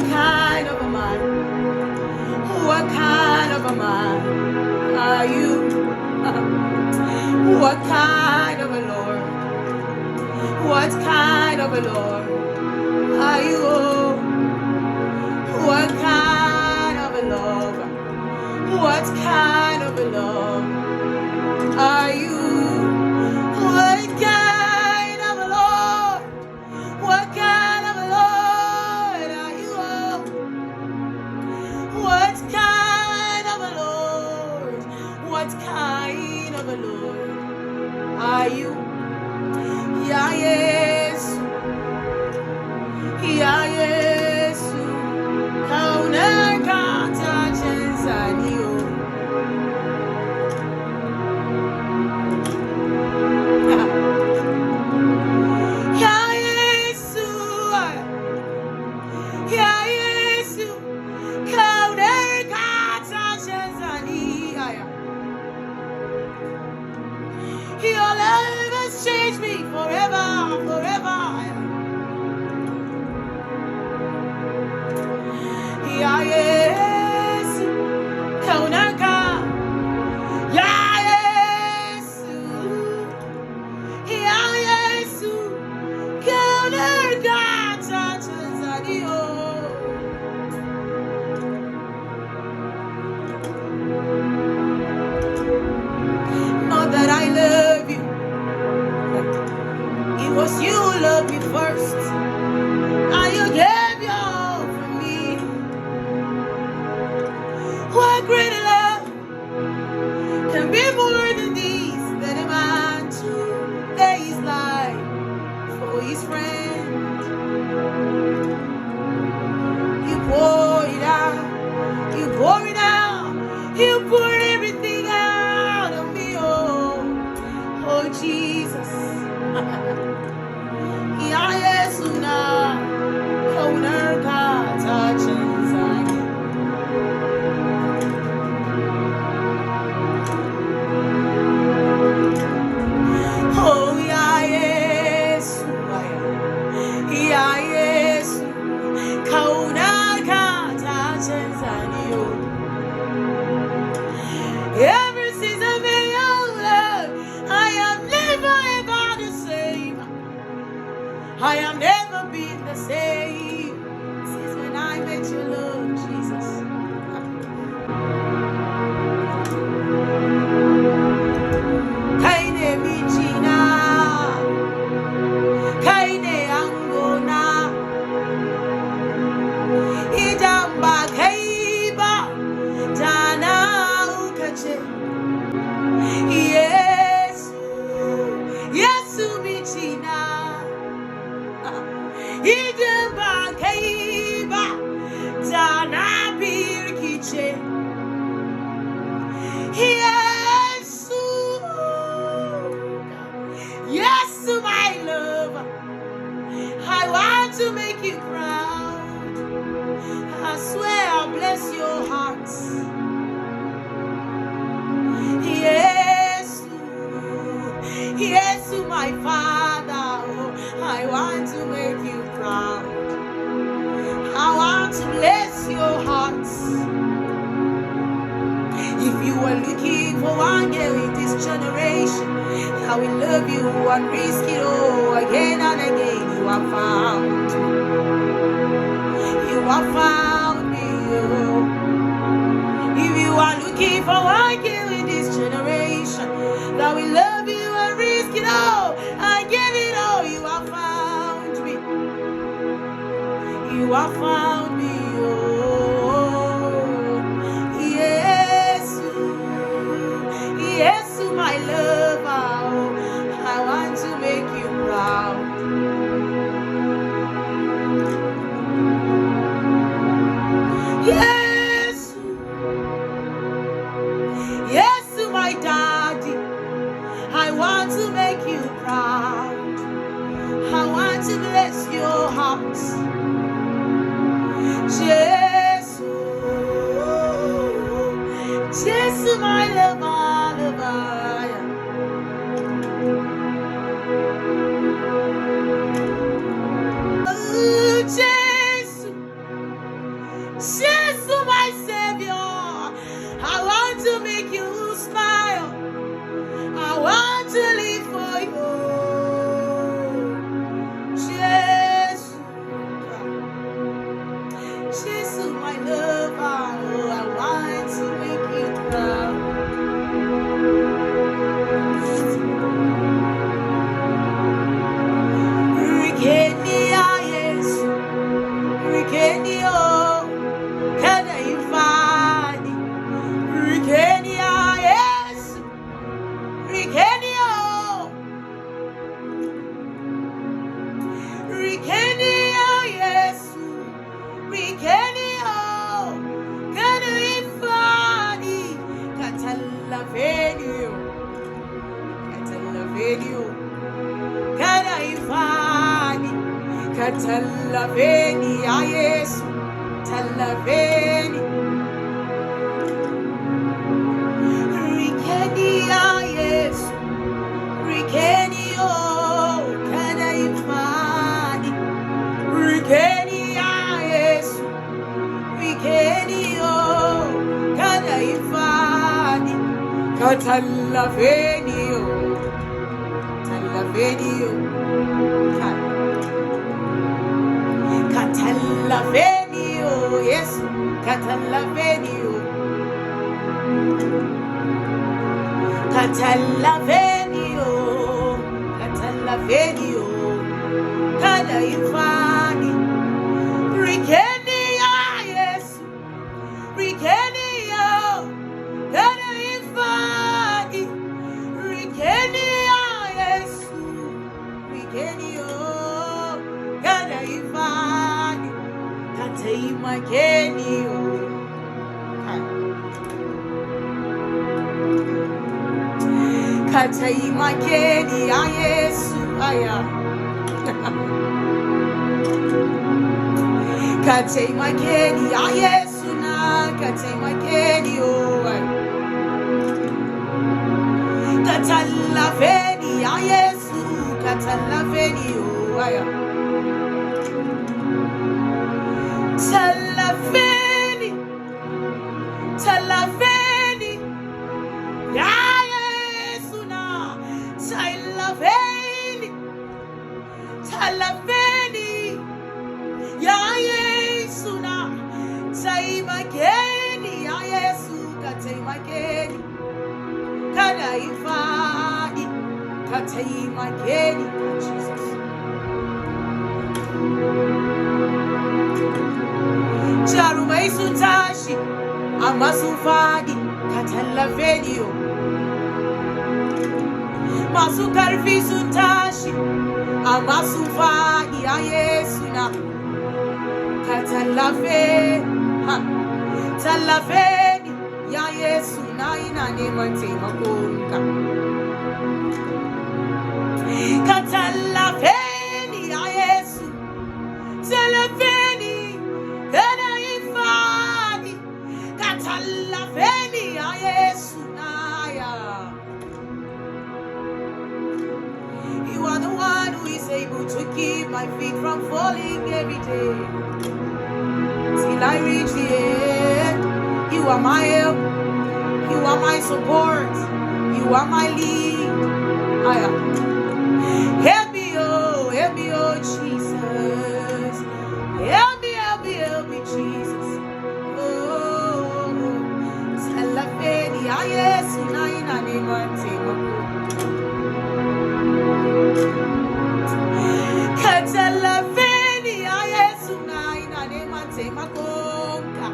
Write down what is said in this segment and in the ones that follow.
What kind of a man? What kind of a man are you? What kind of a Lord? What kind of a Lord are you? What kind of a love? What kind of a love are you? What kind of a Lord? What kind of a Lord are you? What kind of a Lord? What kind of a Lord are you? Yeah, yes. Yeah, yes. Kaunarka canza. Yeah, Yesu. Yeah, Yesu. Kaunarka canza. Your love has changed me forever, forever. Yeah, yes, Kaunarka. Yeah, yes, yeah, yes, Kaunarka. Not that I love you, it was you who loved me first, and you gave your all for me. What greater love can be more than these, that a man to lay his life for his friend? You pour it out, you pour it out, you pour everything out of me, oh Jesus. Yeah, Yesu na Kaunarka canza. Oh, yeah, Yesu, yeah, Yesu, Kaunarka canza. Ever since I met your love, I am never ever the same. I have never been the same since when I met your love, Jesus. Kaine mijina, kaine angona, Idan kaiba, dana haukace. Yesu, Yesu mijina. Idan kaiba, dana birkice. Yesu, Yesu, my love, I want to make you proud. I swear I'll bless your heart. Yesu, Yesu, my Father, I want to make you proud. I want to bless your heart. If you are looking for one girl in this generation, I will love you and risk it all again and again. You have found. You have found me. Oh. If you are looking for one girl in this generation, that will love you and risk it all and give it all, you have found me. You have found me. Oh, Yesu, Yesu, my lover. Oh, I want to make you proud. Yesu, Yesu, my daddy. I want to make you proud. I want to bless your heart. Jesus, Jesus, my lover, lover. Oh, Jesus, my lover. Oh, I want to make you proud. Rike yes, Rike oh, Kada fadi. Rike yes, Rike oh, Rike yes, Rike oh, Kada fadi. Tallafeni, Tallafeni, Kada fadi. Tallafeni, Yesu, Tallafeni. Rike Yesu, Rike oh, Kada fadi. Rike Yesu, Rike oh, Kada fadi. Tallafeni, Tallafeni, Tallafeni, yes, Tallafeni, Tallafeni, Tallafeni, Kada fadi. Rike yes, Rike oh, Kada fadi. Rike yes, Rike oh, Kada fadi. Taimake Taimake Yesu aya. Taimake Yesu na Taimake oh. Tallafeni Yesu, Tallafeni oh aya. Tallafeni, Tallafeni, ya Yesu na, Tallafeni, Tallafeni, ya Yesu na, Taimake ya Yesu, Taimake, Kada fadi, Taimake, Jesus. Jarumai sun tashi amma sun fadi. Tallafeni masu karfi sun tashi amma sun fadi. A Yesu na Tallafeni ya Yesu na ina neman taimakonka. Tallafeni ya Yesu, Tallafeni. Kada fadi, Tallafeni ya Yesu naya. You are the one who is able to keep my feet from falling every day. Till I reach the end, you are my help, you are my support, you are my lead. Help me, oh, Jesus. Help me, Jesus. Oh, Tallafeni, Yesu na ina neman taimako. Tallafeni, Yesu na ina neman taimakonka.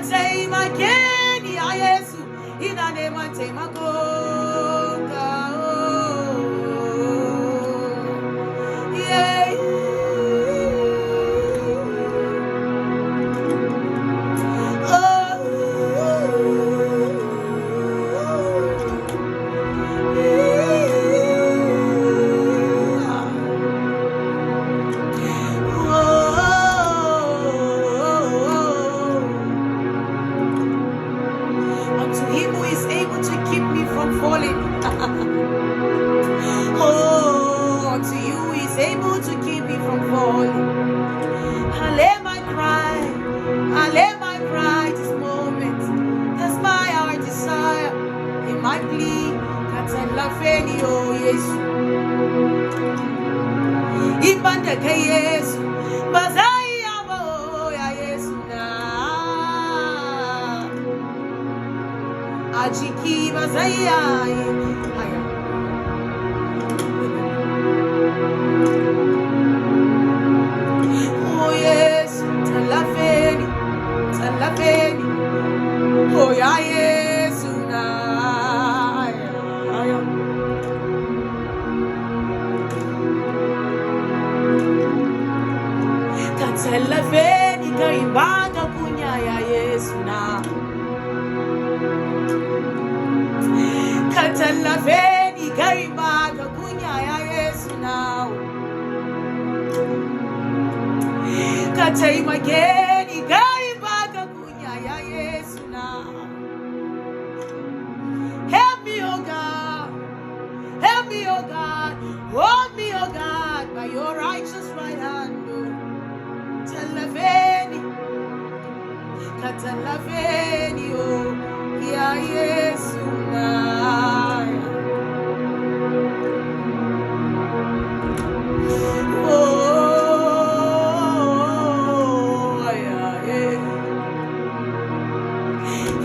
Taimake Yesu ina neman taimakonka. Tallafeni oh Yesu, ibanda ke Yesu, bazai kiba zayai. Oh yes, Tallafeni, Tallafeni. Oh yeah, Yesu na. Tallafeni kaibanga kunya ya Yesu na. Tallafeni kaibanga kunya ya Yesu na. Taimake kaibanga kunya ya Yesu na. Help me, oh God. Help me, oh God. Hold me, oh God, by your righteous right hand. Tallafeni, Tallafeni, oh, ya Yesu na. Oh, yeah, yeah.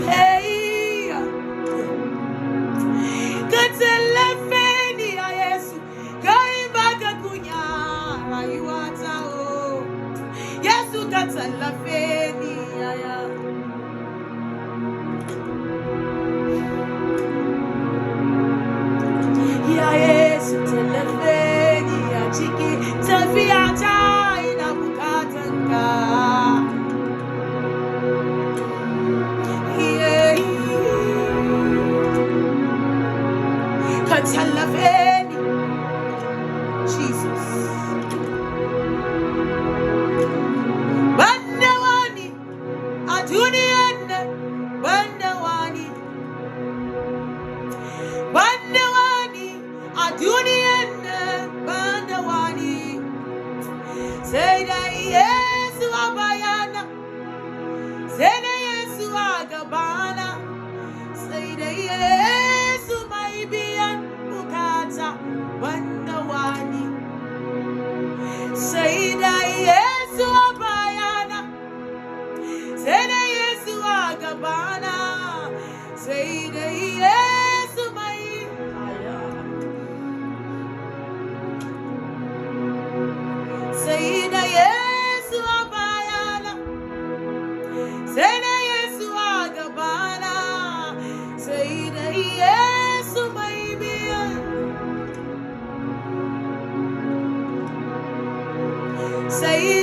Hey, Tallafeni, ya Yesu, kaibanga kunya, rayuata, oh. Yesu Tallafeni ya Yesu Tallafeni ya chiki tafiata inakukatanka. Tallafeni Jesus. Bandawani adunienne bandawani adunienne bandawani. Say that Yesu abayana, say that Yesu agabana, say that Yesu maibian ukata bandawani. Say that Yesu abayana, say that Yesu agabana, say that Yesu maibian. Say that Yesu abayana, say that Yesu agabana, say that Yesu maibian. Say